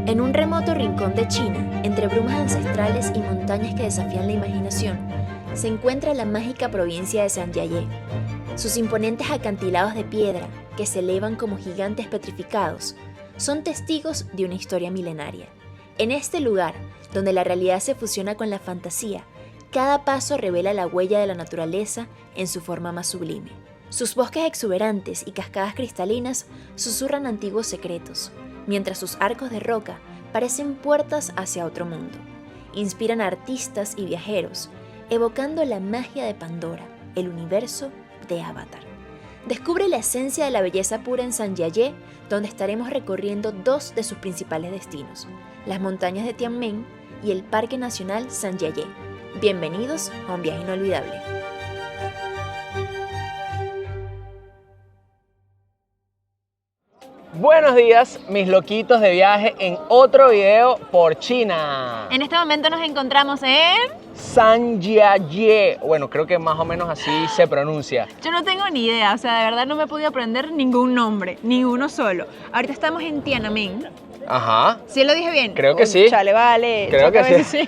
En un remoto rincón de China, entre brumas ancestrales y montañas que desafían la imaginación, se encuentra la mágica provincia de Sanjiayé. Sus imponentes acantilados de piedra, que se elevan como gigantes petrificados, son testigos de una historia milenaria. En este lugar, donde la realidad se fusiona con la fantasía, cada paso revela la huella de la naturaleza en su forma más sublime. Sus bosques exuberantes y cascadas cristalinas susurran antiguos secretos, mientras sus arcos de roca parecen puertas hacia otro mundo. Inspiran a artistas y viajeros, evocando la magia de Pandora, el universo de Avatar. Descubre la esencia de la belleza pura en Sanjiayé, donde estaremos recorriendo dos de sus principales destinos, las montañas de Tian Men y el Parque Nacional Sanjiayé. Bienvenidos a un viaje inolvidable. Buenos días, mis loquitos de viaje, en otro video por China. En este momento nos encontramos en Sanjiayé. Bueno, creo que más o menos así se pronuncia. Yo no tengo ni idea, o sea, de verdad no me he podido aprender ningún nombre, ni uno solo. Ahorita estamos en Tiananmen. Ajá. ¿Sí lo dije bien? Creo que sí. Chale, vale. Creo que sí.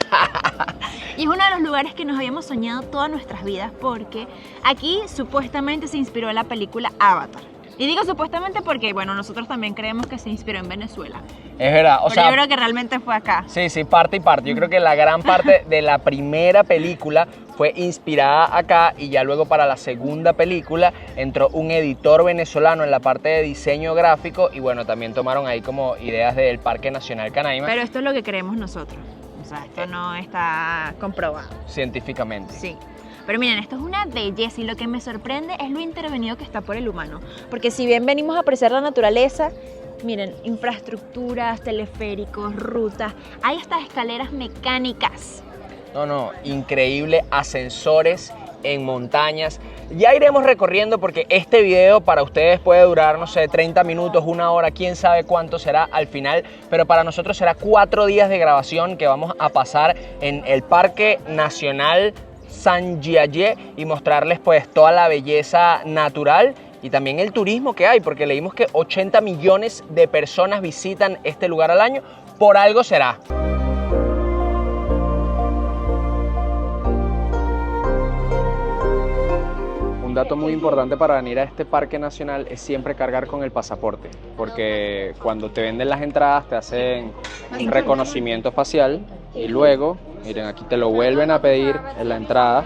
Y es uno de los lugares que nos habíamos soñado todas nuestras vidas porque aquí supuestamente se inspiró la película Avatar. Y digo supuestamente porque, bueno, nosotros también creemos que se inspiró en Venezuela. Es verdad, Pero yo creo que realmente fue acá. Sí, parte y parte. Yo creo que la gran parte de la primera película fue inspirada acá y ya luego para la segunda película entró un editor venezolano en la parte de diseño gráfico y bueno, también tomaron ahí como ideas del Parque Nacional Canaima. Pero esto es lo que creemos nosotros. O sea, esto no está comprobado. Científicamente. Sí. Pero miren, esto es una belleza y lo que me sorprende es lo intervenido que está por el humano. Porque si bien venimos a apreciar la naturaleza, miren, infraestructuras, teleféricos, rutas, hay hasta escaleras mecánicas. No, increíble, ascensores en montañas. Ya iremos recorriendo porque este video para ustedes puede durar, no sé, 30 minutos, una hora, quién sabe cuánto será al final, pero para nosotros será 4 días de grabación que vamos a pasar en el Parque Nacional Sanjiayé y mostrarles pues toda la belleza natural y también el turismo que hay, porque leímos que 80 millones de personas visitan este lugar al año, por algo será. Un dato muy importante para venir a este parque nacional es siempre cargar con el pasaporte, porque cuando te venden las entradas te hacen un reconocimiento facial y luego, miren, aquí te lo vuelven a pedir en la entrada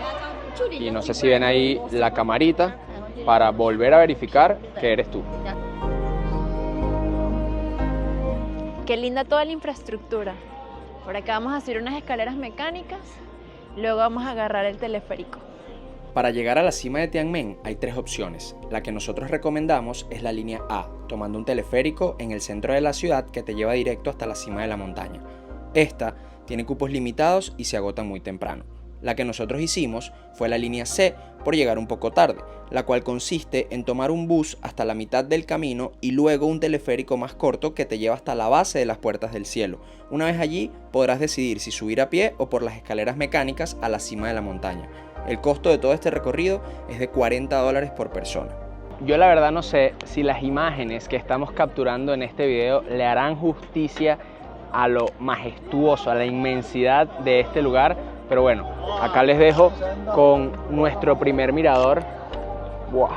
y no sé si ven ahí la camarita para volver a verificar que eres tú. Qué linda toda la infraestructura. Por acá vamos a subir unas escaleras mecánicas, luego vamos a agarrar el teleférico. Para llegar a la cima de Tian Men hay 3 opciones. La que nosotros recomendamos es la línea A, tomando un teleférico en el centro de la ciudad que te lleva directo hasta la cima de la montaña. Esta tiene cupos limitados y se agotan muy temprano. La que nosotros hicimos fue la línea C por llegar un poco tarde, la cual consiste en tomar un bus hasta la mitad del camino y luego un teleférico más corto que te lleva hasta la base de las puertas del cielo. Una vez allí podrás decidir si subir a pie o por las escaleras mecánicas a la cima de la montaña. El costo de todo este recorrido es de $40 por persona. Yo la verdad no sé si las imágenes que estamos capturando en este video le harán justicia a lo majestuoso, a la inmensidad de este lugar, pero bueno, acá les dejo con nuestro primer mirador. ¡Wow!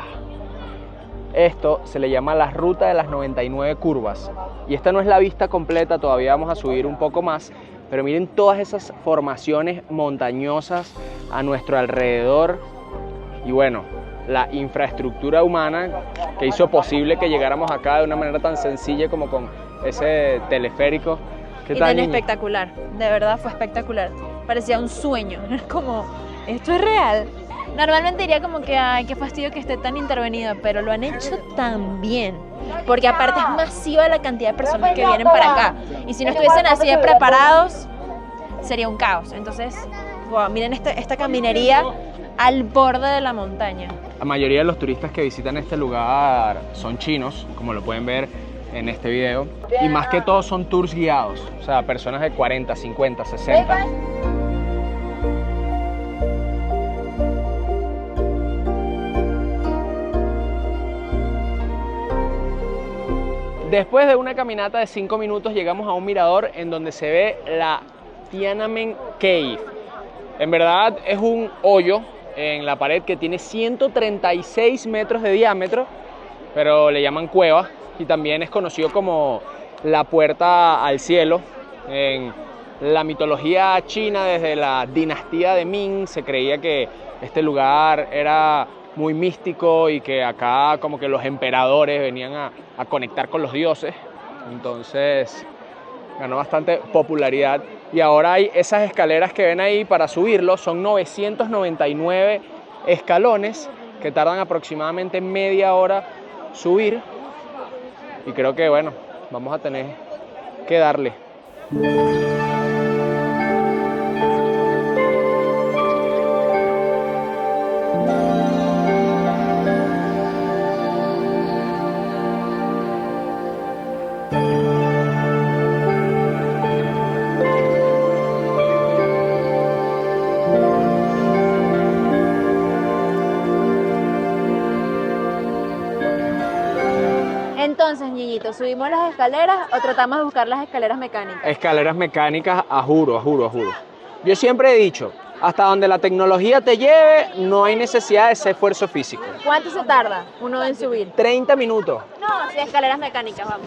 Esto se le llama la ruta de las 99 curvas y esta no es la vista completa, todavía vamos a subir un poco más, pero miren todas esas formaciones montañosas a nuestro alrededor y bueno, la infraestructura humana que hizo posible que llegáramos acá de una manera tan sencilla como con ese teleférico. ¿Qué tal, niña? Espectacular, de verdad fue espectacular. Parecía un sueño, como, esto es real. Normalmente diría como que, ay, qué fastidio que esté tan intervenido, pero lo han hecho tan bien. Porque aparte es masiva la cantidad de personas que vienen para acá. Y si no estuviesen así de preparados, sería un caos. Entonces, wow, miren esta caminería al borde de la montaña. La mayoría de los turistas que visitan este lugar son chinos, como lo pueden ver en este video. Y más que todo son tours guiados, o sea, personas de 40, 50, 60. Después de una caminata de 5 minutos llegamos a un mirador en donde se ve la Tiananmen Cave. En verdad es un hoyo en la pared que tiene 136 metros de diámetro, pero le llaman cueva, y también es conocido como la puerta al cielo. En la mitología china, desde la dinastía de Ming, se creía que este lugar era muy místico y que acá como que los emperadores venían a conectar con los dioses. Entonces ganó bastante popularidad, y ahora hay esas escaleras que ven ahí para subirlo. Son 999 escalones que tardan aproximadamente media hora subir, y creo que bueno, vamos a tener que darle. Entonces, niñito, ¿subimos las escaleras o tratamos de buscar las escaleras mecánicas? Escaleras mecánicas, a juro. Yo siempre he dicho, hasta donde la tecnología te lleve, no hay necesidad de ese esfuerzo físico. ¿Cuánto se tarda uno en subir? 30 minutos. No, sí, escaleras mecánicas, vamos.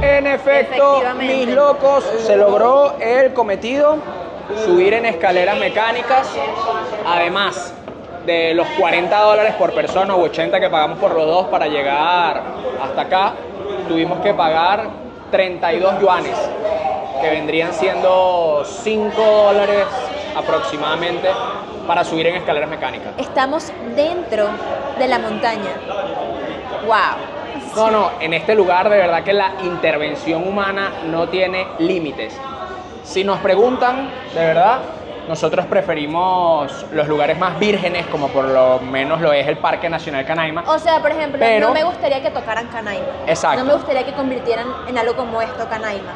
En efecto, mis locos, se logró el cometido, subir en escaleras mecánicas. Además de los $40 por persona o 80 que pagamos por los dos para llegar hasta acá, tuvimos que pagar 32 yuanes, que vendrían siendo $5 aproximadamente, para subir en escaleras mecánicas. Estamos dentro de la montaña. ¡Wow! No, en este lugar de verdad que la intervención humana no tiene límites. Si nos preguntan, de verdad, nosotros preferimos los lugares más vírgenes, como por lo menos lo es el Parque Nacional Canaima. O sea, por ejemplo, Pero no me gustaría que tocaran Canaima. Exacto. No me gustaría que convirtieran en algo como esto Canaima.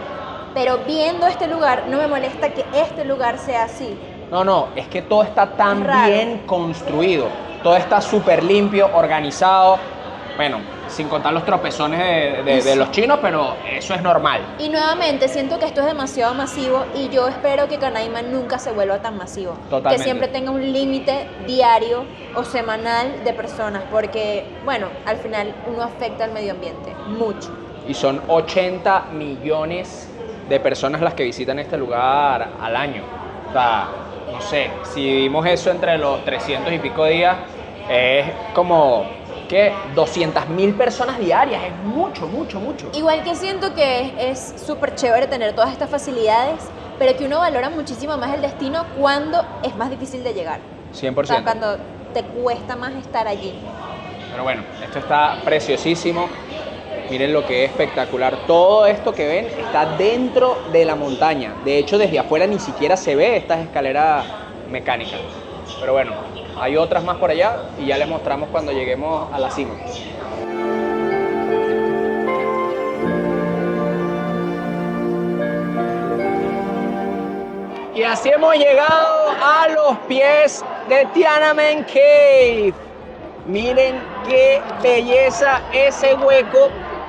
Pero viendo este lugar, no me molesta que este lugar sea así. No, es que todo está tan Raro. bien construido. Todo está súper limpio, organizado. Bueno, sin contar los tropezones de los chinos, pero eso es normal. Y nuevamente, siento que esto es demasiado masivo y yo espero que Canaima nunca se vuelva tan masivo. Totalmente. Que siempre tenga un límite diario o semanal de personas, porque, bueno, al final uno afecta al medio ambiente, mucho. Y son 80 millones de personas las que visitan este lugar al año. O sea, no sé, si vivimos eso entre los 300 y pico días, es como que 200.000 personas diarias. Es mucho. Igual que siento que es súper chévere tener todas estas facilidades, pero que uno valora muchísimo más el destino cuando es más difícil de llegar. 100%. O sea, cuando te cuesta más estar allí. Pero bueno, esto está preciosísimo. Miren lo que es espectacular. Todo esto que ven está dentro de la montaña. De hecho, desde afuera ni siquiera se ve estas escaleras mecánicas. Pero bueno, hay otras más por allá y ya les mostramos cuando lleguemos a la cima. Y así hemos llegado a los pies de Tiananmen Cave. Miren qué belleza ese hueco,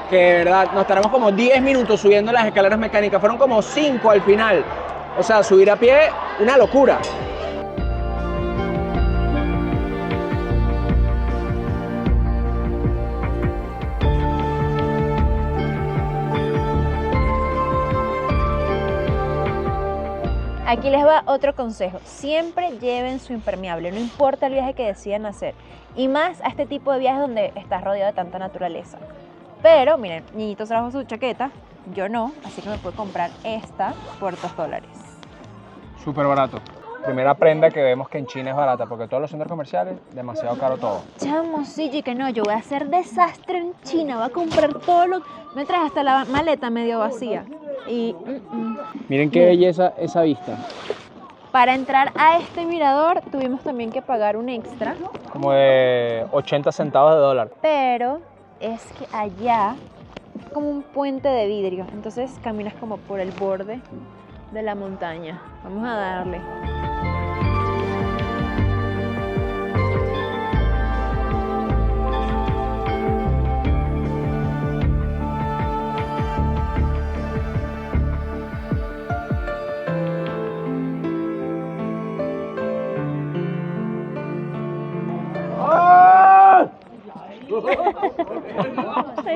que de verdad nos tardamos como 10 minutos subiendo las escaleras mecánicas. Fueron como 5 al final. O sea, subir a pie, una locura. Aquí les va otro consejo. Siempre lleven su impermeable, no importa el viaje que decidan hacer. Y más a este tipo de viajes donde estás rodeado de tanta naturaleza. Pero, miren, Niñito trajo su chaqueta, yo no, así que me pude comprar esta por $2. Súper barato. Primera prenda que vemos que en China es barata, porque todos los centros comerciales, demasiado caro todo. Chamo, sí, que no, yo voy a hacer desastre en China, voy a comprar todo lo... Me traje hasta la maleta medio vacía. Y... Miren qué belleza esa vista. Para entrar a este mirador tuvimos también que pagar un extra. Como de 80 centavos de dólar. Pero es que allá es como un puente de vidrio, entonces caminas como por el borde de la montaña. Vamos a darle.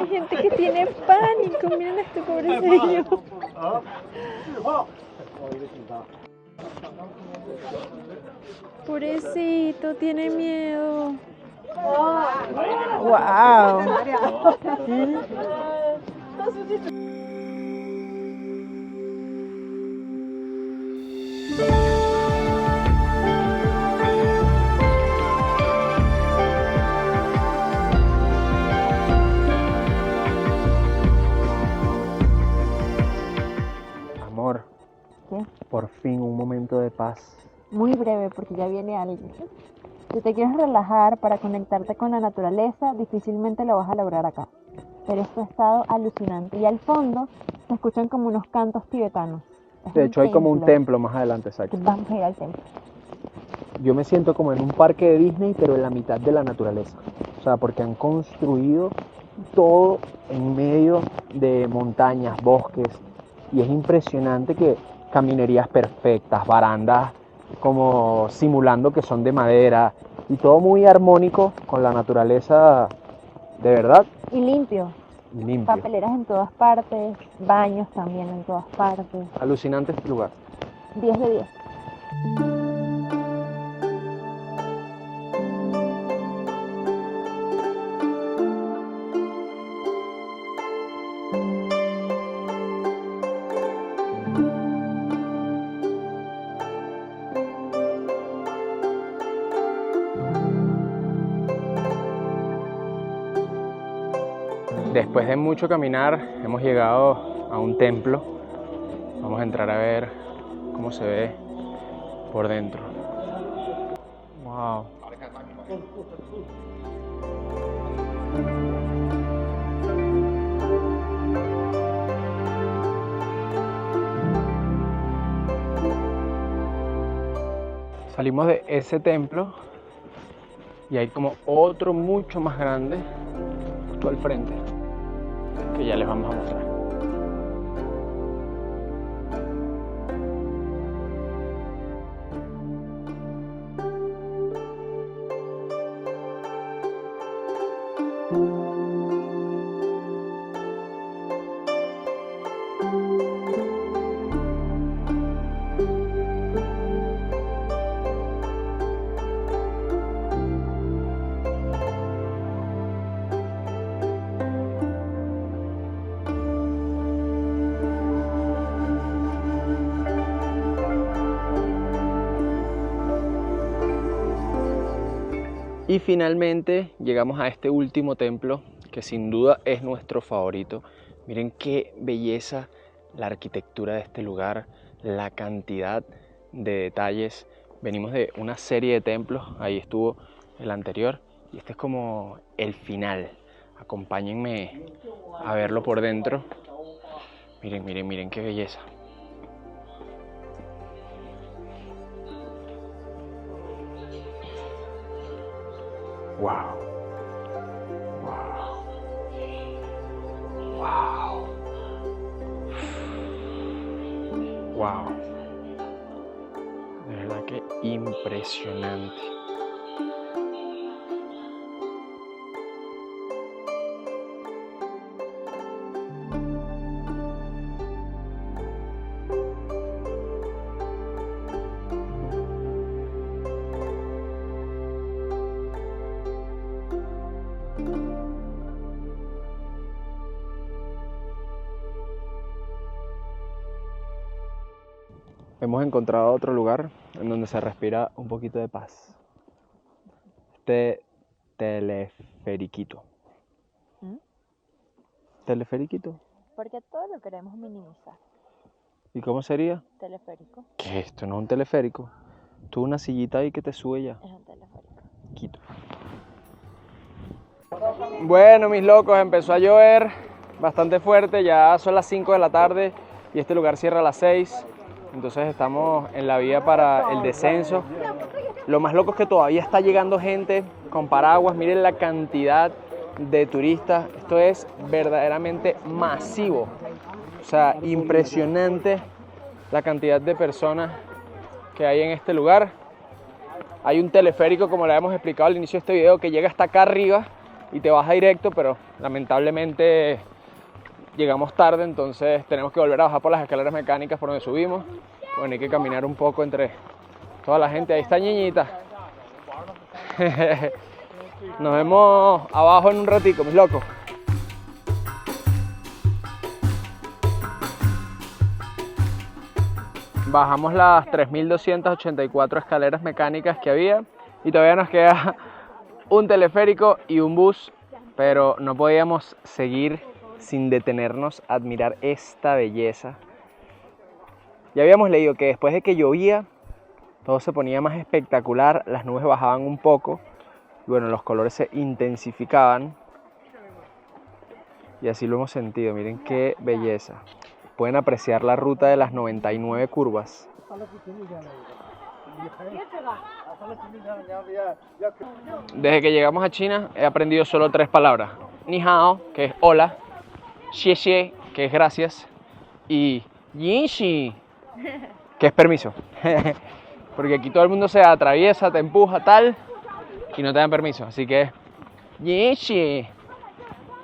hay gente que tiene pánico. Miren a este pobrecillo. Pobrecito, tiene miedo. Wow. Amor, ¿Qué? por fin un momento de paz. Muy breve porque ya viene alguien. Si te quieres relajar para conectarte con la naturaleza, difícilmente lo vas a lograr acá. Pero esto ha estado alucinante. Y al fondo se escuchan como unos cantos tibetanos. Es De un hecho hay como un templo. templo más adelante, exacto. Vamos a ir al templo. Yo me siento como en un parque de Disney, pero en la mitad de la naturaleza. O sea, porque han construido todo en medio de montañas, bosques. Y es impresionante que caminerías perfectas, barandas como simulando que son de madera. Y todo muy armónico con la naturaleza, de verdad, Y limpio. limpio. Papeleras en todas partes, baños también en todas partes. Alucinante este lugar. 10 de 10. Después de mucho caminar, hemos llegado a un templo. Vamos a entrar a ver cómo se ve por dentro. Wow. Salimos de ese templo y hay como otro mucho más grande justo al frente, que ya les vamos a mostrar. Y finalmente llegamos a este último templo, que sin duda es nuestro favorito. Miren qué belleza la arquitectura de este lugar, la cantidad de detalles. Venimos de una serie de templos, ahí estuvo el anterior, y este es como el final. Acompáñenme a verlo por dentro. Miren, miren, miren qué belleza. Wow. Wow. Wow. Wow. De verdad que impresionante. Hemos encontrado otro lugar en donde se respira un poquito de paz. Este teleferiquito. ¿Teleferiquito? Porque todo lo queremos minimizar. ¿Y cómo sería? Teleférico. ¿Qué? Esto no es un teleférico. Tú una sillita ahí que te sube ya. Es un teleférico. Quito. Bueno, mis locos, empezó a llover bastante fuerte. Ya son las 5 de la tarde y este lugar cierra a las 6. Entonces estamos en la vía para el descenso. Lo más loco es que todavía está llegando gente con paraguas. Miren la cantidad de turistas. Esto es verdaderamente masivo. O sea, impresionante la cantidad de personas que hay en este lugar. Hay un teleférico, como le hemos explicado al inicio de este video, que llega hasta acá arriba y te baja directo, pero lamentablemente llegamos tarde, entonces tenemos que volver a bajar por las escaleras mecánicas por donde subimos. Bueno, hay que caminar un poco entre toda la gente. Ahí está Ñiñita. Nos vemos abajo en un ratico, mis locos. Bajamos las 3.284 escaleras mecánicas que había y todavía nos queda un teleférico y un bus, pero no podíamos seguir sin detenernos a admirar esta belleza. Ya habíamos leído que después de que llovía, todo se ponía más espectacular, las nubes bajaban un poco y bueno, los colores se intensificaban y así lo hemos sentido. Miren qué belleza. Pueden apreciar la ruta de las 99 curvas. Desde que llegamos a China he aprendido solo 3 palabras. Ni hao, que es hola, xie xie, que es gracias, y yin xi, que es permiso. Porque aquí todo el mundo se atraviesa, te empuja, tal, y no te dan permiso. Así que yin xi.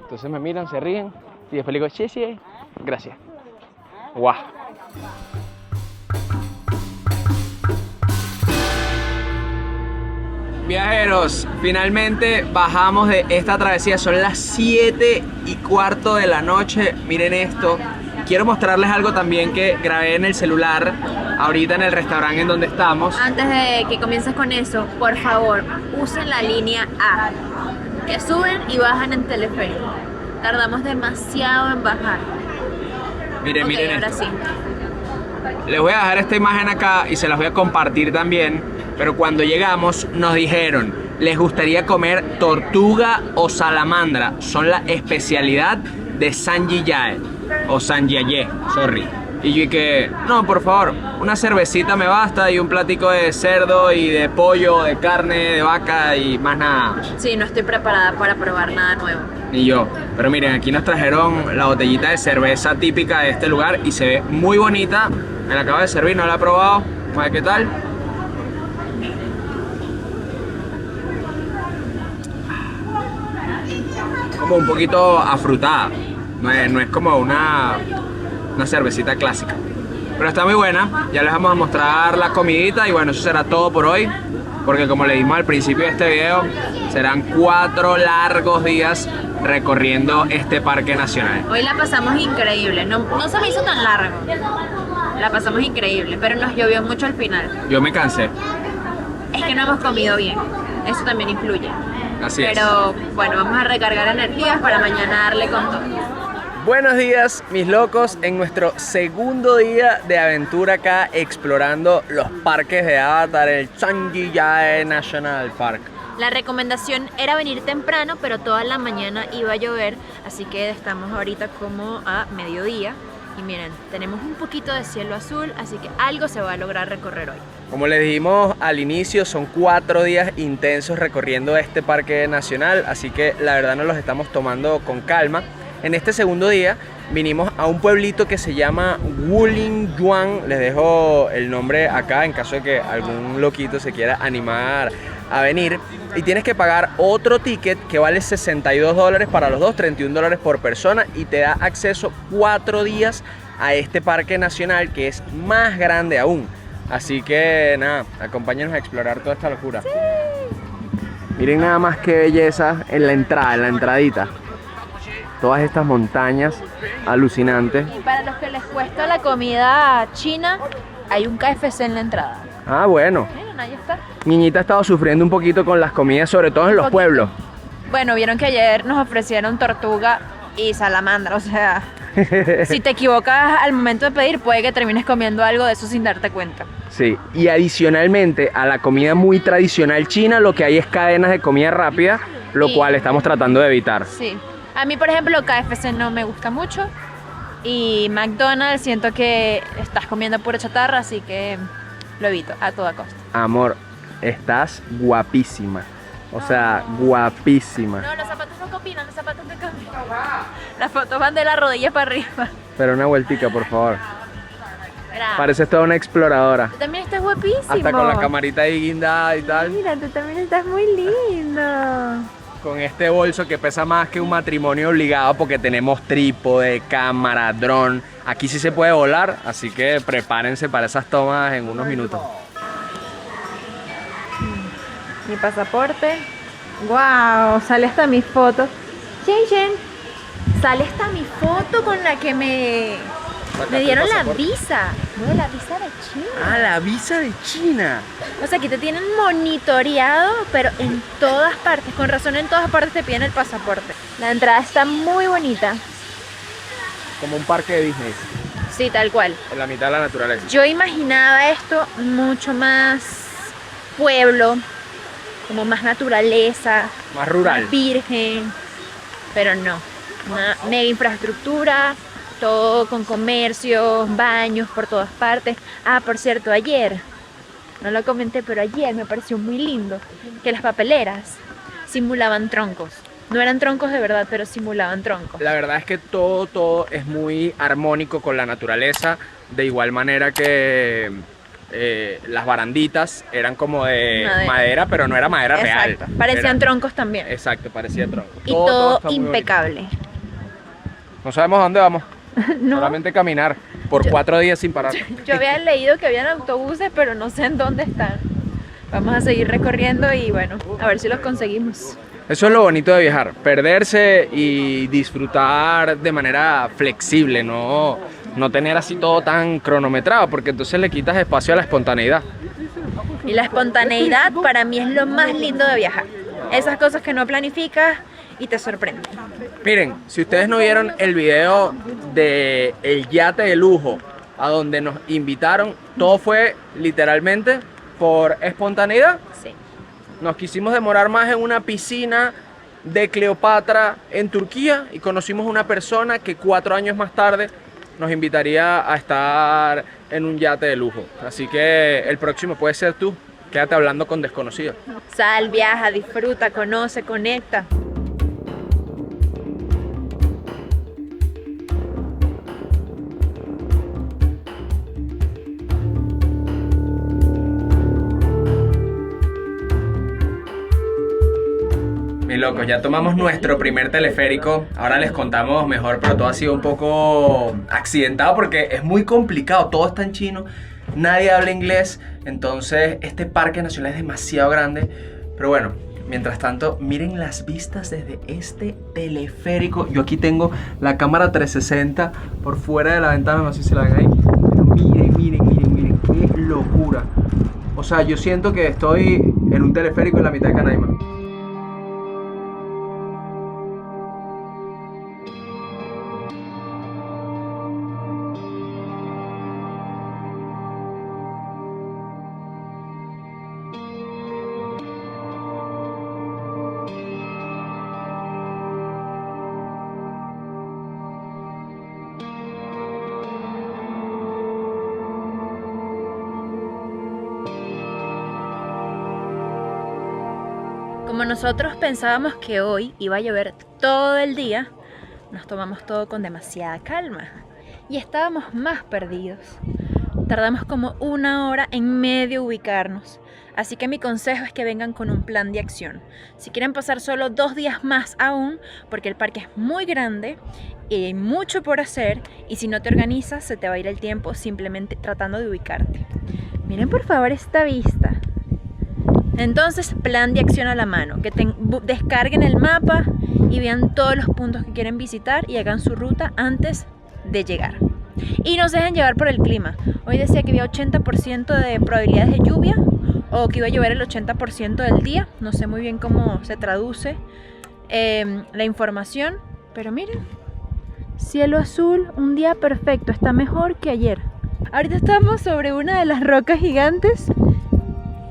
Entonces me miran, se ríen, y después le digo xie xie, gracias. ¡Guau! Viajeros, finalmente bajamos de esta travesía. Son las 7:15 de la noche. Miren esto. Quiero mostrarles algo también que grabé en el celular ahorita en el restaurante en donde estamos. Antes de que comiences con eso, por favor, usen la línea A, que suben y bajan en teleférico. Tardamos demasiado en bajar. Miren, Ok, miren ahora esto. sí. Les voy a dejar esta imagen acá y se las voy a compartir también. Pero cuando llegamos nos dijeron, les gustaría comer tortuga o salamandra. Son la especialidad de Sanjiyae o Sanjiaye, sorry. Y yo dije, no, por favor, una cervecita me basta y un platico de cerdo y de pollo, de carne, de vaca y más nada. Sí, no estoy preparada para probar nada nuevo. Ni yo. Pero miren, aquí nos trajeron la botellita de cerveza típica de este lugar y se ve muy bonita. Me la acabo de servir, no la he probado. Vamos a ver qué tal. Como un poquito afrutada. No es como una cervecita clásica. Pero está muy buena. Ya les vamos a mostrar la comidita y bueno, eso será todo por hoy. Porque como le dijimos al principio de este video, serán 4 largos días recorriendo este parque nacional. Hoy la pasamos increíble, no se me hizo tan largo. La pasamos increíble, pero nos llovió mucho al final. Yo me cansé. Es que no hemos comido bien, eso también influye. Así es. Pero bueno, vamos a recargar energías para mañana darle con todo. Buenos días, mis locos, en nuestro segundo día de aventura acá explorando los parques de Avatar, el Sanjiyae National Park. La recomendación era venir temprano, pero toda la mañana iba a llover, así que estamos ahorita como a mediodía. Y miren, tenemos un poquito de cielo azul, así que algo se va a lograr recorrer hoy. Como les dijimos al inicio, son 4 días intensos recorriendo este parque nacional, así que la verdad nos los estamos tomando con calma. En este segundo día vinimos a un pueblito que se llama Wulingyuan. Les dejo el nombre acá en caso de que algún loquito se quiera animar a venir. Y tienes que pagar otro ticket que vale $62 para los dos, $31 por persona, y te da acceso 4 días a este parque nacional que es más grande aún. Así que nada, acompáñanos a explorar toda esta locura. Sí. Miren nada más qué belleza en la entrada, en la entradita. Todas estas montañas alucinantes. Y para los que les cuesta la comida china, hay un KFC en la entrada. Ah, bueno. Miren, ahí está. Niñita ha estado sufriendo un poquito con las comidas, sobre todo en los pueblos. Bueno, vieron que ayer nos ofrecieron tortuga y salamandra, o sea, si te equivocas al momento de pedir, puede que termines comiendo algo de eso sin darte cuenta. Sí, y adicionalmente a la comida muy tradicional china, lo que hay es cadenas de comida rápida, lo cual estamos tratando de evitar. Sí. A mí, por ejemplo, KFC no me gusta mucho y McDonald's siento que estás comiendo pura chatarra, así que lo evito a toda costa. Amor, estás guapísima. O sea, guapísima. No, los zapatos no combinan, los zapatos no combinan. Las fotos van de la rodilla para arriba. Pero una vueltica, por favor. Gracias. Pareces toda una exploradora. Tú también estás guapísimo. Hasta con la camarita ahí guindada y tal. Mira, tú también estás muy lindo. con este bolso que pesa más que un matrimonio obligado porque tenemos trípode, cámara, dron. Aquí sí se puede volar, así que prepárense para esas tomas en unos minutos. Mi pasaporte. ¡Wow! Sale hasta mis fotos. Shen. Sale hasta mi foto con la que me dieron la visa. No, la visa de China. Ah, la visa de China. O sea, aquí te tienen monitoreado, pero en todas partes. Con razón, en todas partes te piden el pasaporte. La entrada está muy bonita. Como un parque de Disney, Sí, tal cual. en la mitad de la naturaleza. Yo imaginaba esto mucho más pueblo, como más naturaleza, Más rural. más virgen, pero no. Una mega infraestructura, todo con comercios, baños por todas partes. Ah, por cierto, ayer, no lo comenté, pero ayer me pareció muy lindo que las papeleras simulaban troncos. No eran troncos de verdad, pero simulaban troncos. La verdad es que todo es muy armónico con la naturaleza, de igual manera que las baranditas eran como de madera, pero no era madera real. Exacto, parecían troncos también. Exacto, parecía tronco. Y todo está muy impecable. bonito. No sabemos a dónde vamos, No, solamente caminar por 4 días sin parar. yo había leído que habían autobuses, pero no sé en dónde están. Vamos a seguir recorriendo y bueno, a ver si los conseguimos. Eso es lo bonito de viajar, perderse y disfrutar de manera flexible, no tener así todo tan cronometrado, porque entonces le quitas espacio a la espontaneidad. Y la espontaneidad para mí es lo más lindo de viajar. Esas cosas que no planificas y te sorprenden. Miren, si ustedes no vieron el video de el yate de lujo a donde nos invitaron, todo fue literalmente por espontaneidad. Sí. Nos quisimos demorar más en una piscina de Cleopatra en Turquía y conocimos una persona que 4 años más tarde nos invitaría a estar en un yate de lujo. Así que el próximo puede ser tú. Quédate hablando con desconocidos. Sal, viaja, disfruta, conoce, conecta. Mi loco, ya tomamos nuestro primer teleférico. Ahora les contamos mejor, pero todo ha sido un poco accidentado porque es muy complicado. Todo está en chino, nadie habla inglés. Entonces, este parque nacional es demasiado grande. Pero bueno, mientras tanto, miren las vistas desde este teleférico. Yo aquí tengo la cámara 360 por fuera de la ventana. No sé si se la ven ahí. Pero miren, qué locura. O sea, yo siento que estoy en un teleférico en la mitad de Canaima. Como nosotros pensábamos que hoy iba a llover todo el día, nos tomamos todo con demasiada calma y estábamos más perdidos. Tardamos como 1 hora en medio ubicarnos, así que mi consejo es que vengan con un plan de acción. Si quieren pasar solo 2 días más aún, porque el parque es muy grande y hay mucho por hacer, y si no te organizas se te va a ir el tiempo simplemente tratando de ubicarte. Miren por favor esta vista. Entonces, plan de acción a la mano, que descarguen el mapa y vean todos los puntos que quieren visitar y hagan su ruta antes de llegar. Y no se dejen llevar por el clima. Hoy decía que había 80% de probabilidades de lluvia o que iba a llover el 80% del día. No sé muy bien cómo se traduce la información, pero miren, cielo azul, un día perfecto, está mejor que ayer. Ahorita estamos sobre una de las rocas gigantes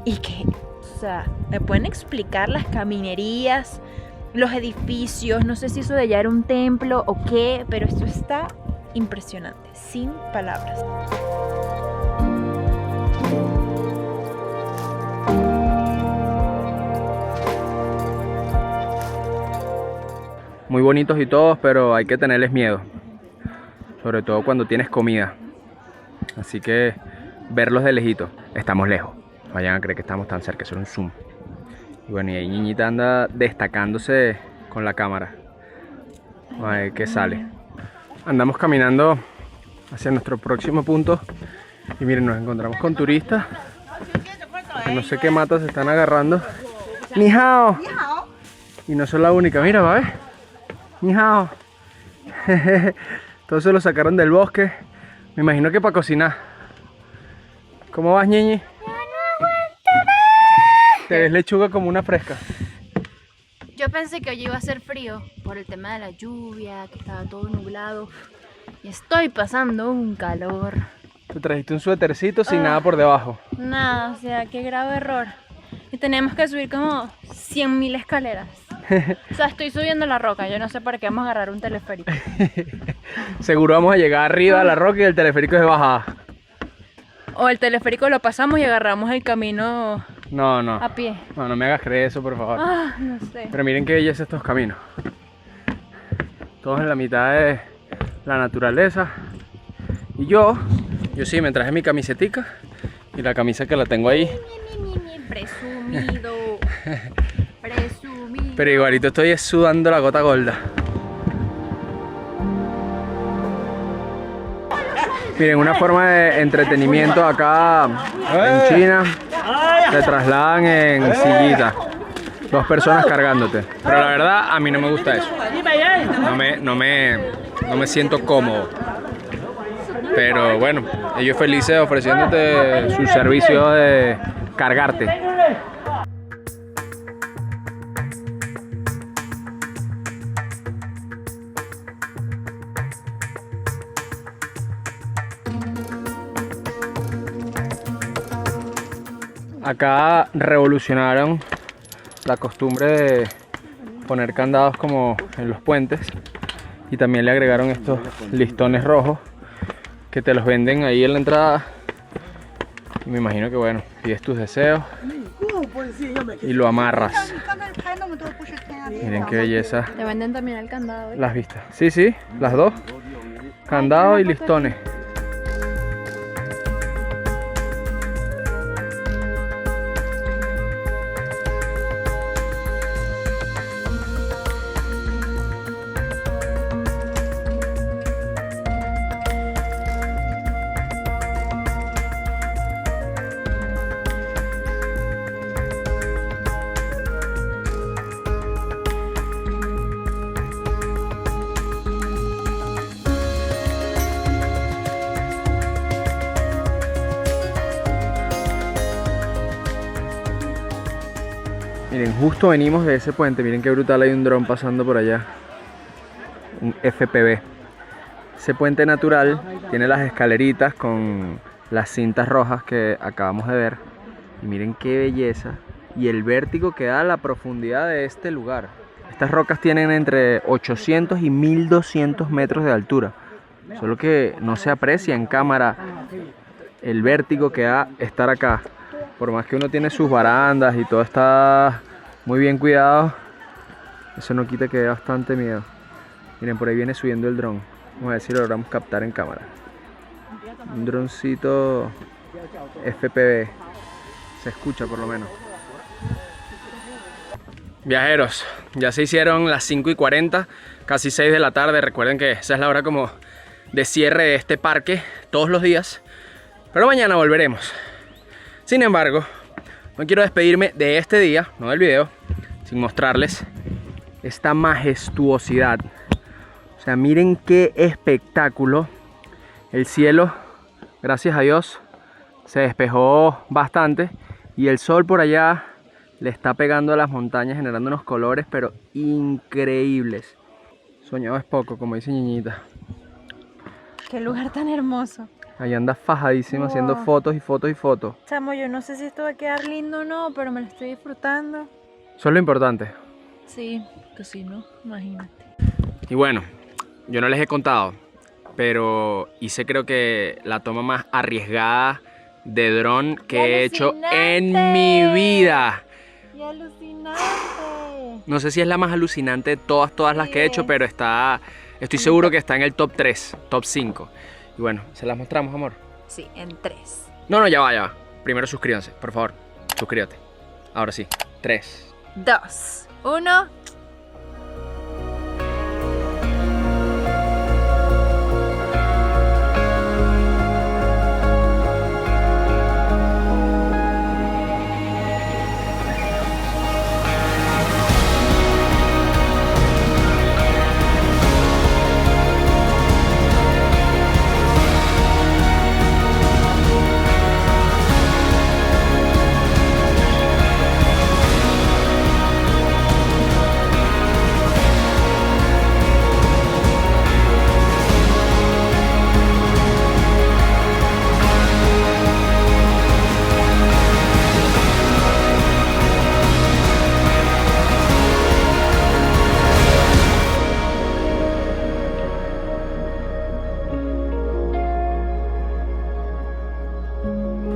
y que... O sea, ¿me pueden explicar las caminerías, los edificios? No sé si eso de allá era un templo o qué, pero esto está impresionante, sin palabras. Muy bonitos y todos, pero hay que tenerles miedo. Sobre todo cuando tienes comida. Así que verlos de lejito. Estamos lejos. Vayan a creer que estamos tan cerca, eso es un zoom. Y bueno, y ahí Ñiñita anda destacándose con la cámara. A ver qué sale. Andamos caminando hacia nuestro próximo punto. Y miren, nos encontramos con turistas que no sé qué matas se están agarrando. ¡Ni hao! Y no son la única, mira, va a ver. ¡Ni hao! Todos se lo sacaron del bosque. Me imagino que para cocinar. ¿Cómo vas, Ñiñi? Te ves lechuga como una fresca. Yo pensé que hoy iba a ser frío por el tema de la lluvia, que estaba todo nublado. Y estoy pasando un calor. Te trajiste un suétercito sin nada por debajo. Nada, o sea, qué grave error. Y tenemos que subir como 100.000 escaleras. O sea, estoy subiendo la roca, yo no sé para qué vamos a agarrar un teleférico. Seguro vamos a llegar arriba a la roca y el teleférico es de bajada. O el teleférico lo pasamos y agarramos el camino No, a pie. no me hagas creer eso, por favor. Ah, no sé. Pero miren qué belleza estos caminos. Todos en la mitad de la naturaleza. Y yo sí, me traje mi camisetica y la camisa que la tengo ahí. Presumido. Presumido. Pero igualito estoy sudando la gota gorda. Miren, una forma de entretenimiento acá en China. Te trasladan en sillita. 2 personas cargándote. Pero la verdad, a mí no me gusta eso. No me siento cómodo. Pero bueno, ellos felices ofreciéndote su servicio de cargarte. Acá revolucionaron la costumbre de poner candados como en los puentes y también le agregaron estos listones rojos que te los venden ahí en la entrada. Y me imagino que bueno, pides tus deseos y lo amarras. Miren qué belleza. Te venden también el candado. Las vistas. Sí, las dos. Candado y listones. Miren, justo venimos de ese puente, miren qué brutal, hay un dron pasando por allá. Un FPV. Ese puente natural tiene las escaleritas con las cintas rojas que acabamos de ver. Y miren qué belleza. Y el vértigo que da la profundidad de este lugar. Estas rocas tienen entre 800 y 1200 metros de altura. Solo que no se aprecia en cámara el vértigo que da estar acá. Por más que uno tiene sus barandas y todo está muy bien cuidado, eso no quita que dé bastante miedo. Miren, por ahí viene subiendo el dron. Vamos a ver si lo logramos captar en cámara. Un droncito FPV. Se escucha por lo menos. Viajeros, ya se hicieron las 5:40, casi 6 de la tarde. Recuerden que esa es la hora como de cierre de este parque todos los días. Pero mañana volveremos. Sin embargo, no quiero despedirme de este día, no del video, sin mostrarles esta majestuosidad. O sea, miren qué espectáculo. El cielo, gracias a Dios, se despejó bastante y el sol por allá le está pegando a las montañas, generando unos colores pero increíbles. Soñado es poco, como dice Ñiñita. Qué lugar tan hermoso. Ahí anda fajadísimo haciendo fotos y fotos y fotos. Chamo, yo no sé si esto va a quedar lindo o no, pero me lo estoy disfrutando. Eso es lo importante. Sí, que sí, ¿no? Imagínate. Y bueno, yo no les he contado, pero hice creo que la toma más arriesgada de dron que he hecho en mi vida. ¡Qué alucinante! No sé si es la más alucinante de todas las que he hecho, pero estoy seguro que está en el top 3, top 5. Y bueno, ¿se las mostramos, amor? Sí, en 3. No, ya va. Primero suscríbanse, por favor. Suscríbete. Ahora sí. 3, 2, 1.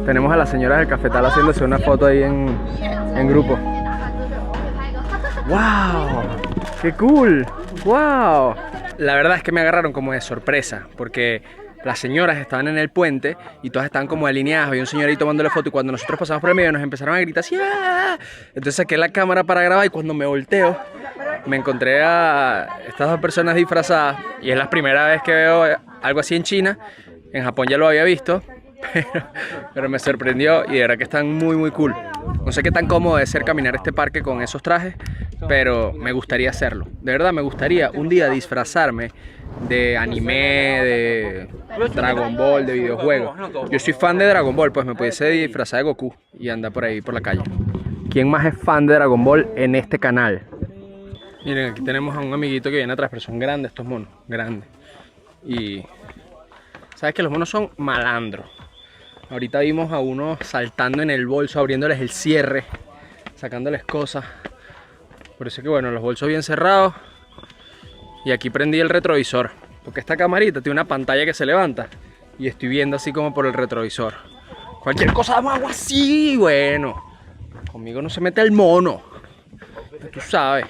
Tenemos a las señoras del cafetal haciéndose una foto ahí en grupo. ¡Wow! ¡Qué cool! ¡Wow! La verdad es que me agarraron como de sorpresa, porque las señoras estaban en el puente y todas estaban como alineadas. Había un señor ahí tomándole foto y cuando nosotros pasamos por el medio nos empezaron a gritar así. ¡Ah! Entonces saqué la cámara para grabar y cuando me volteo me encontré a estas dos personas disfrazadas y es la primera vez que veo algo así en China. En Japón ya lo había visto. Pero me sorprendió y de verdad que están muy cool. No sé qué tan cómodo debe ser caminar este parque con esos trajes, pero me gustaría hacerlo. De verdad me gustaría un día disfrazarme de anime, de Dragon Ball, de videojuegos. Yo soy fan de Dragon Ball, pues me pudiese disfrazar de Goku y andar por ahí por la calle. ¿Quién más es fan de Dragon Ball en este canal? Miren, aquí tenemos a un amiguito que viene atrás, pero son grandes estos monos, grandes. Y sabes que los monos son malandros. Ahorita vimos a uno saltando en el bolso, abriéndoles el cierre, sacándoles cosas. Por eso que bueno, los bolsos bien cerrados. Y aquí prendí el retrovisor, porque esta camarita tiene una pantalla que se levanta. Y estoy viendo así como por el retrovisor. Cualquier cosa hago así, bueno. Conmigo no se mete el mono. Tú sabes.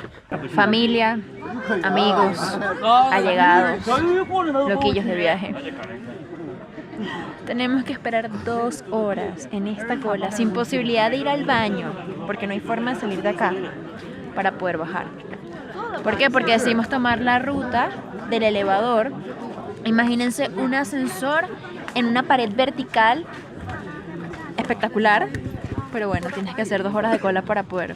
Familia, amigos, allegados, loquillos de viaje. Tenemos que esperar 2 horas en esta cola sin posibilidad de ir al baño porque no hay forma de salir de acá para poder bajar. ¿Por qué? Porque decidimos tomar la ruta del elevador. Imagínense un ascensor en una pared vertical espectacular, pero bueno, tienes que hacer 2 horas de cola para poder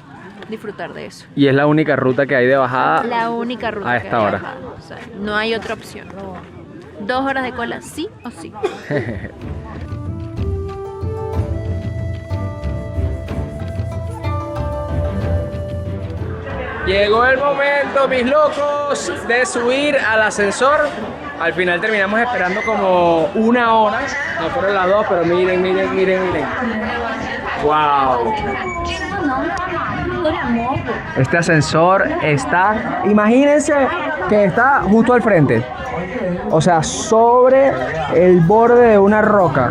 disfrutar de eso. Y es la única ruta que hay de bajada. La única ruta a esta que hay de hora. bajada. O sea, no hay otra opción. 2 horas de cola, sí o sí. Llegó el momento, mis locos, de subir al ascensor. Al final terminamos esperando como 1 hora. No fueron las 2, pero miren. ¡Wow! Este ascensor está, imagínense que está justo al frente. O sea, sobre el borde de una roca.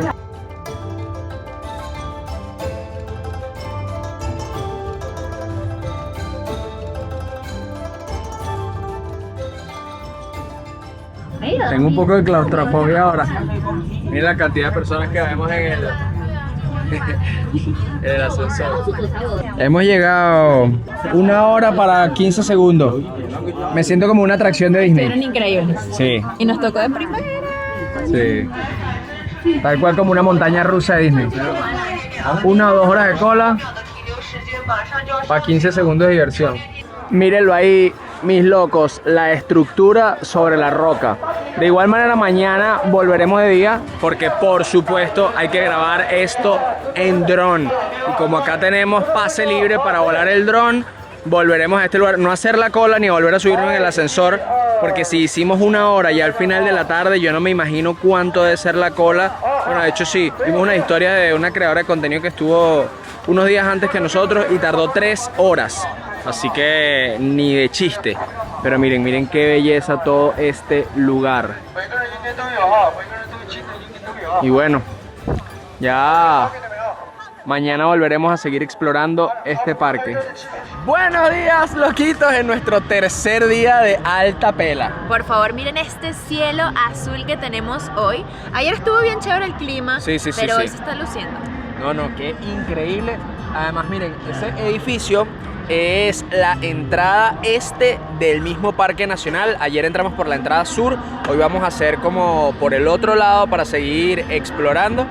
Tengo un poco de claustrofobia ahora. Miren la cantidad de personas que vemos en el ascensor. Hemos llegado 1 hora para 15 segundos. Me siento como una atracción de Disney. Fueron increíbles. Sí, Y nos tocó de primera. sí. Tal cual como una montaña rusa de Disney. 1 o 2 horas de cola para 15 segundos de diversión. Mírenlo ahí, mis locos, la estructura sobre la roca. De igual manera mañana volveremos de día porque por supuesto hay que grabar esto en dron. Y como acá tenemos pase libre para volar el dron, volveremos a este lugar, no a hacer la cola ni a volver a subirnos en el ascensor, porque si hicimos 1 hora ya al final de la tarde, yo no me imagino cuánto debe ser la cola. Bueno, de hecho sí, vimos una historia de una creadora de contenido que estuvo unos días antes que nosotros y tardó 3 horas. Así que ni de chiste. Pero miren qué belleza todo este lugar. Y bueno, ya mañana volveremos a seguir explorando este parque. Buenos días, loquitos, en nuestro tercer día de alta pela. Por favor, miren este cielo azul que tenemos hoy. Ayer estuvo bien chévere el clima, Sí, pero hoy sí. se está luciendo. No, qué increíble. Además, miren, ese edificio es la entrada este del mismo Parque Nacional. Ayer entramos por la entrada sur, hoy vamos a hacer como por el otro lado para seguir explorando.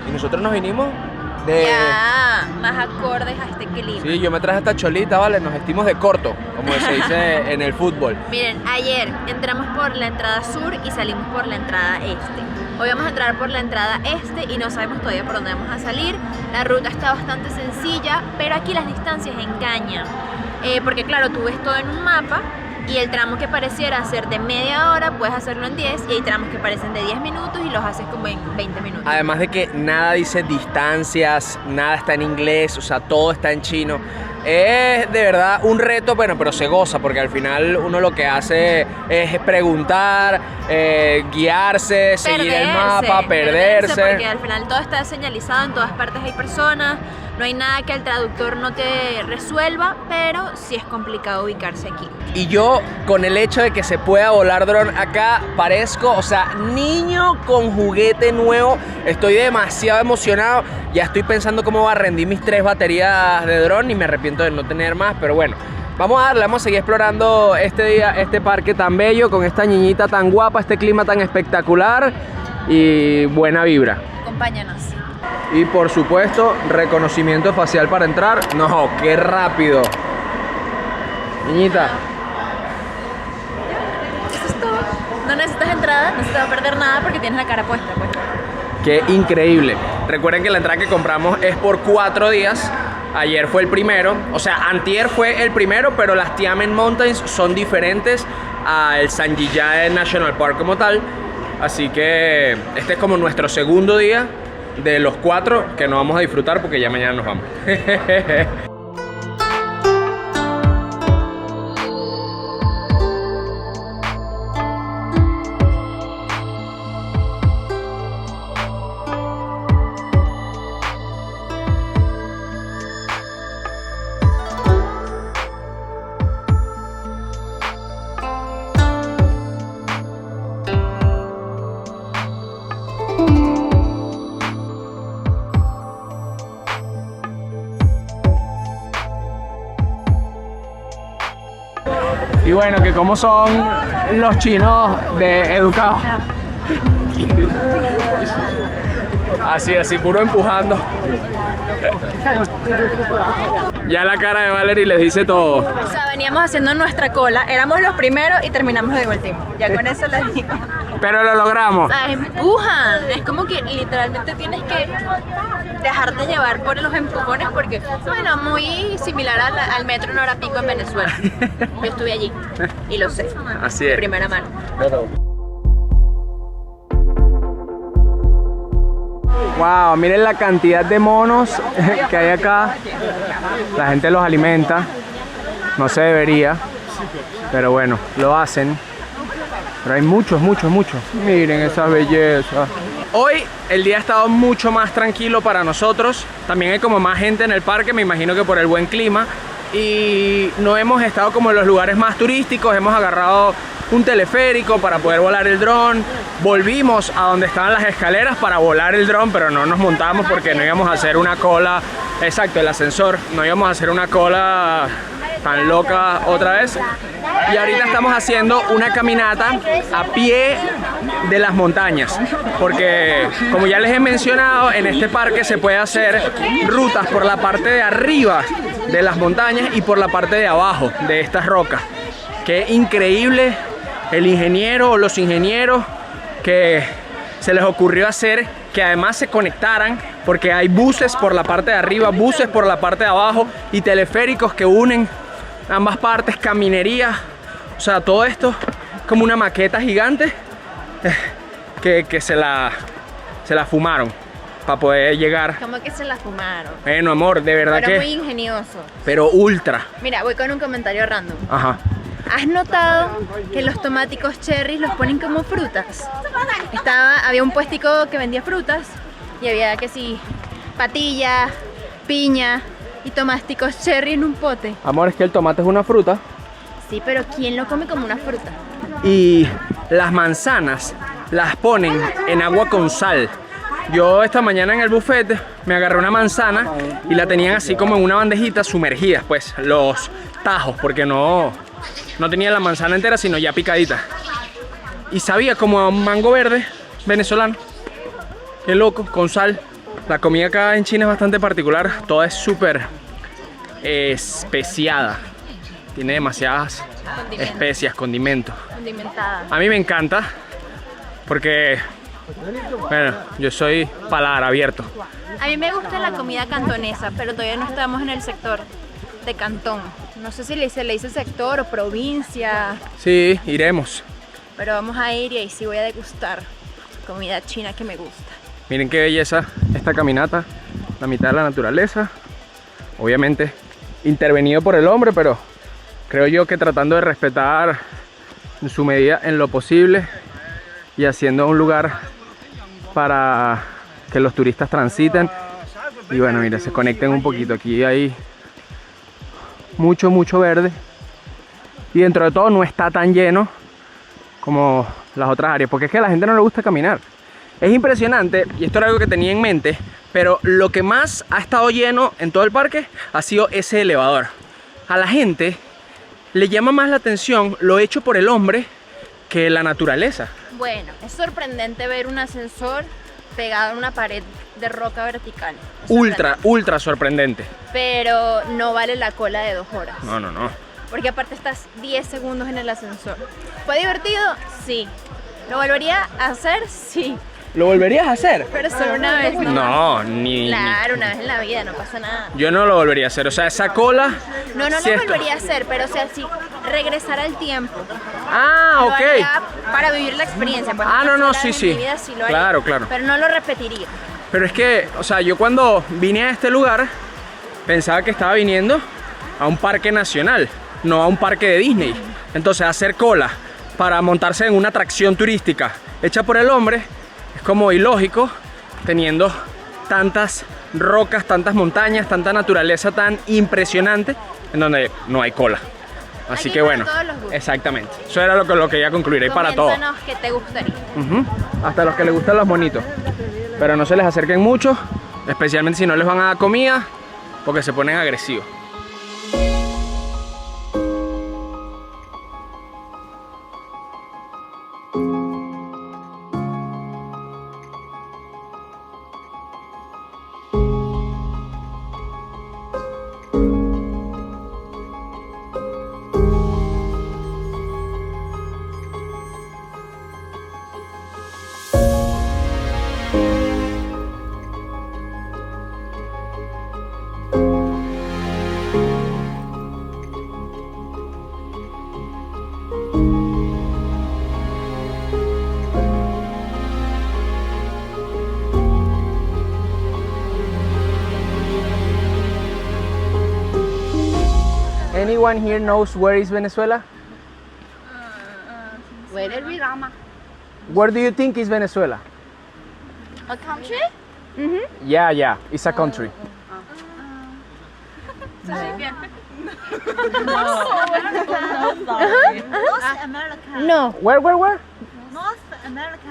Y nosotros nos vinimos de... Ya, más acordes a este clima. Sí, yo me traje esta cholita, ¿vale? Nos vestimos de corto, como se dice en el fútbol. Miren, ayer entramos por la entrada sur y salimos por la entrada este. Hoy vamos a entrar por la entrada este y no sabemos todavía por dónde vamos a salir. La ruta está bastante sencilla, pero aquí las distancias engañan. Porque claro, tú ves todo en un mapa y el tramo que pareciera ser de media hora puedes hacerlo en 10 y hay tramos que parecen de 10 minutos y los haces como en 20 minutos. Además de que nada dice distancias, nada está en inglés, o sea, todo está en chino. Es de verdad un reto, bueno, pero se goza porque al final uno lo que hace es preguntar, guiarse, seguir el mapa, perderse. Porque al final todo está señalizado, en todas partes hay personas, no hay nada que el traductor no te resuelva, pero sí es complicado ubicarse aquí. Y yo, con el hecho de que se pueda volar dron acá, parezco, o sea, niño con juguete nuevo. Estoy demasiado emocionado. Ya estoy pensando cómo va a rendir mis 3 baterías de dron y me arrepiento de no tener más, pero bueno. Vamos a darle, vamos a seguir explorando este día, este parque tan bello, con esta niñita tan guapa, este clima tan espectacular y buena vibra. Acompáñanos. Y por supuesto, reconocimiento facial para entrar. No, qué rápido. Niñita. Eso es todo. No necesitas entrada, no se te va a perder nada porque tienes la cara puesta, pues. Qué increíble. Recuerden que la entrada que compramos es por 4 días. Ayer fue el primero, o sea, antier fue el primero, pero las Tianmen Mountains son diferentes al Sanjiyae National Park como tal. Así que este es como nuestro segundo día de los 4 que no vamos a disfrutar porque ya mañana nos vamos. Y bueno, que como son los chinos de educados. Así, puro empujando. Ya la cara de Valerie les dice todo. O sea, veníamos haciendo nuestra cola, éramos los primeros y terminamos de último. Ya con eso les digo. Pero lo logramos. O sea, empujan. Es como que literalmente tienes que dejarte llevar por los empujones porque, bueno, muy similar al metro en hora pico en Venezuela. Yo estuve allí y lo sé. Así es. Primera mano. Wow, miren la cantidad de monos que hay acá. La gente los alimenta. No se debería, pero bueno, lo hacen. Pero hay muchos. Miren esa belleza. Hoy el día ha estado mucho más tranquilo para nosotros. También hay como más gente en el parque, me imagino que por el buen clima. Y no hemos estado como en los lugares más turísticos. Hemos agarrado un teleférico para poder volar el dron. Volvimos a donde estaban las escaleras para volar el dron, pero no nos montamos porque no íbamos a hacer una cola. Exacto, el ascensor. No íbamos a hacer una cola tan loca otra vez. Y ahorita estamos haciendo una caminata a pie de las montañas, porque como ya les he mencionado, en este parque se puede hacer rutas por la parte de arriba de las montañas y por la parte de abajo de estas rocas. Qué increíble el ingeniero o los ingenieros que se les ocurrió hacer que además se conectaran, porque hay buses por la parte de arriba, buses por la parte de abajo y teleféricos que unen ambas partes, caminería. O sea, todo esto como una maqueta gigante que se la fumaron para poder llegar. ¿Cómo que se la fumaron? Bueno, amor, de verdad Pero que... muy ingenioso. Pero ultra. Mira, voy con un comentario random. Ajá. ¿Has notado que los tomáticos cherry los ponen como frutas? Había un puestico que vendía frutas y había que sí, patilla, piña y tomáticos cherry en un pote. Amor, es que el tomate es una fruta. Sí, pero ¿quién lo come como una fruta? Y las manzanas las ponen en agua con sal. Yo esta mañana en el buffet me agarré una manzana y la tenían así como en una bandejita sumergidas, pues, los tajos, porque no tenía la manzana entera, sino ya picadita. Y sabía como a un mango verde venezolano. Qué loco, con sal. La comida acá en China es bastante particular, toda es súper especiada. Tiene demasiadas especias, condimentos. Condimentada. A mí me encanta porque, bueno, yo soy paladar abierto. A mí me gusta la comida cantonesa, pero todavía no estamos en el sector de Cantón. No sé si se le dice sector o provincia, Sí, iremos. pero vamos a ir y ahí sí voy a degustar comida china que me gusta. Miren qué belleza esta caminata, la mitad de la naturaleza. Obviamente intervenido por el hombre, pero creo yo que tratando de respetar en su medida en lo posible y haciendo un lugar para que los turistas transiten y bueno, mira, se conecten un poquito. Aquí hay mucho verde y dentro de todo no está tan lleno como las otras áreas, porque es que a la gente no le gusta caminar. Es impresionante, y esto era algo que tenía en mente, pero lo que más ha estado lleno en todo el parque ha sido ese elevador. A la gente le llama más la atención lo hecho por el hombre que la naturaleza. Bueno, es sorprendente ver un ascensor pegado a una pared de roca vertical. Es Ultra sorprendente. Pero no vale la cola de 2 horas. No. Porque aparte estás 10 segundos en el ascensor. ¿Fue divertido? Sí. ¿Lo volvería a hacer? Sí. ¿Lo volverías a hacer? Pero solo una vez. No, ni... Claro, una vez en la vida, no pasa nada. Yo no lo volvería a hacer, o sea, esa cola... No si esto- volvería a hacer, pero o sea, si regresara al tiempo. Ah, Lo ok. haría para vivir la experiencia. Por Ah, ejemplo, no, si sí, fuera sí. en mi vida, sí lo haría. Claro. Pero no lo repetiría. Pero es que, o sea, yo cuando vine a este lugar pensaba que estaba viniendo a un parque nacional, no a un parque de Disney. Entonces hacer cola para montarse en una atracción turística hecha por el hombre es como ilógico, teniendo tantas rocas, tantas montañas, tanta naturaleza tan impresionante en donde no hay cola. Así Aquí que para bueno, todos los gustos. exactamente. Eso era lo que quería concluir, ahí para todo. Coméntanos qué te gustaría. Hasta los que les gustan los monitos. Pero no se les acerquen mucho, especialmente si no les van a dar comida, porque se ponen agresivos. Anyone here knows where is Venezuela? Where do you think is Venezuela? A country? Yeah, it's a country. No. Where?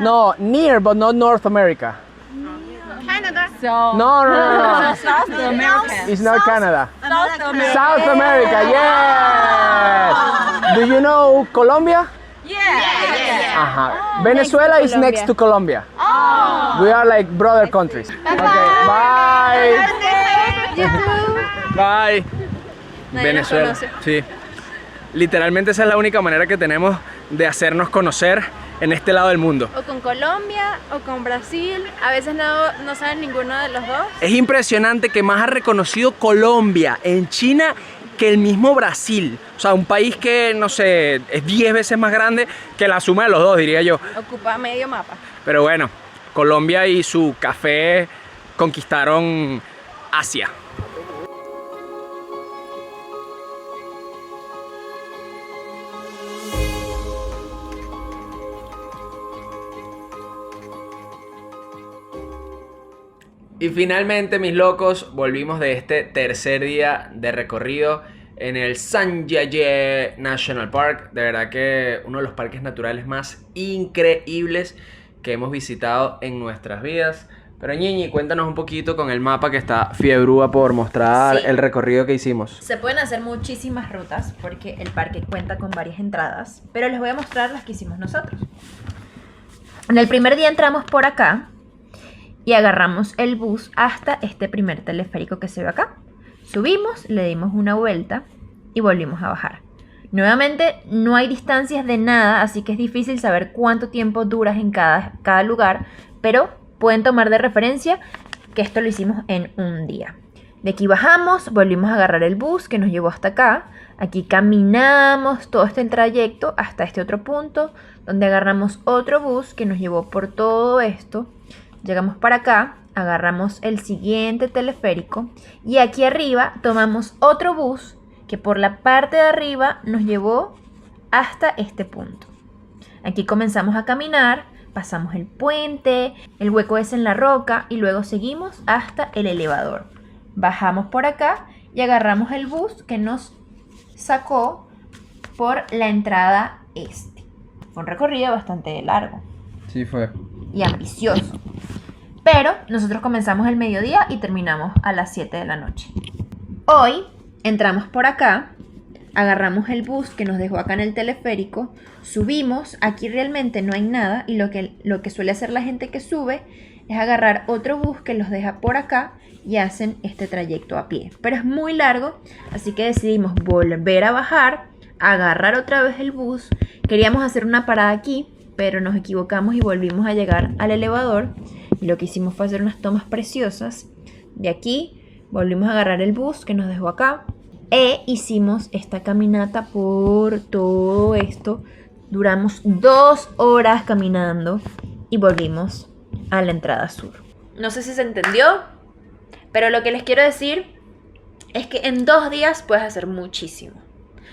No, near but not North America. Canada. No. South America. It's not Canada. South America. South America, yes. Do you know Colombia? Ajá. Venezuela is next to Colombia. We are like brother countries. Okay, bye. Bye. Nadie Venezuela. nos conoce. Sí. Literalmente esa es la única manera que tenemos de hacernos conocer en este lado del mundo. O con Colombia o con Brasil. A veces no saben ninguno de los dos. Es impresionante que más ha reconocido Colombia en China que el mismo Brasil. O sea, un país que, no sé, es 10 veces más grande que la suma de los dos, diría yo. Ocupa medio mapa. Pero bueno, Colombia y su café conquistaron Asia. Y finalmente, mis locos, volvimos de este tercer día de recorrido en el Sanjaya National Park. De verdad que uno de los parques naturales más increíbles que hemos visitado en nuestras vidas. Pero Ñiñi, cuéntanos un poquito con el mapa que está Fiebrúa por mostrar Sí. el recorrido que hicimos. Se pueden hacer muchísimas rutas porque el parque cuenta con varias entradas, pero les voy a mostrar las que hicimos nosotros. En el primer día entramos por acá y agarramos el bus hasta este primer teleférico que se ve acá. Subimos, le dimos una vuelta y volvimos a bajar. Nuevamente no hay distancias de nada, así que es difícil saber cuánto tiempo duras en cada lugar, pero pueden tomar de referencia que esto lo hicimos en un día. De aquí bajamos, volvimos a agarrar el bus que nos llevó hasta acá. Aquí caminamos todo este trayecto hasta este otro punto, donde agarramos otro bus que nos llevó por todo esto. Llegamos para acá, agarramos el siguiente teleférico y aquí arriba tomamos otro bus que por la parte de arriba nos llevó hasta este punto. Aquí comenzamos a caminar. Pasamos el puente, el hueco es en la roca y luego seguimos hasta el elevador. Bajamos por acá y agarramos el bus que nos sacó por la entrada este. Fue un recorrido bastante largo Sí, fue. y ambicioso. Pero nosotros comenzamos el mediodía y terminamos a las 7 de la noche. Hoy entramos por acá. Agarramos el bus que nos dejó acá en el teleférico, subimos, aquí realmente no hay nada y lo que suele hacer la gente que sube es agarrar otro bus que los deja por acá y hacen este trayecto a pie. Pero es muy largo, así que decidimos volver a bajar, agarrar otra vez el bus. Queríamos hacer una parada aquí, pero nos equivocamos y volvimos a llegar al elevador. Y lo que hicimos fue hacer unas tomas preciosas. De aquí volvimos a agarrar el bus que nos dejó acá. E hicimos esta caminata por todo esto. Duramos 2 horas caminando y volvimos a la entrada sur. No sé si se entendió, pero lo que les quiero decir es que en 2 días puedes hacer muchísimo.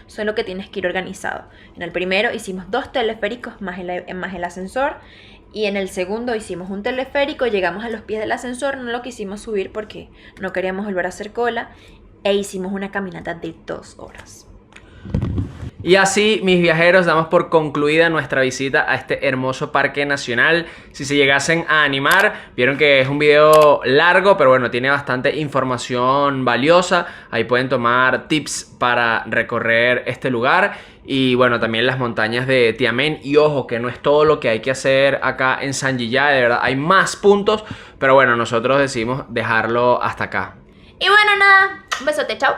Solo que tienes que ir organizado. En el primero hicimos 2 teleféricos más el ascensor. Y en el segundo hicimos un teleférico, llegamos a los pies del ascensor, no lo quisimos subir porque no queríamos volver a hacer cola. E hicimos una caminata de 2 horas. Y así, mis viajeros, damos por concluida nuestra visita a este hermoso parque nacional. Si se llegasen a animar, vieron que es un video largo, pero bueno, tiene bastante información valiosa. Ahí pueden tomar tips para recorrer este lugar. Y bueno, también las montañas de Tiamén. Y ojo, que no es todo lo que hay que hacer acá en Sanjillá, de verdad, hay más puntos. Pero bueno, nosotros decidimos dejarlo hasta acá. Y bueno, nada, un besote, chao.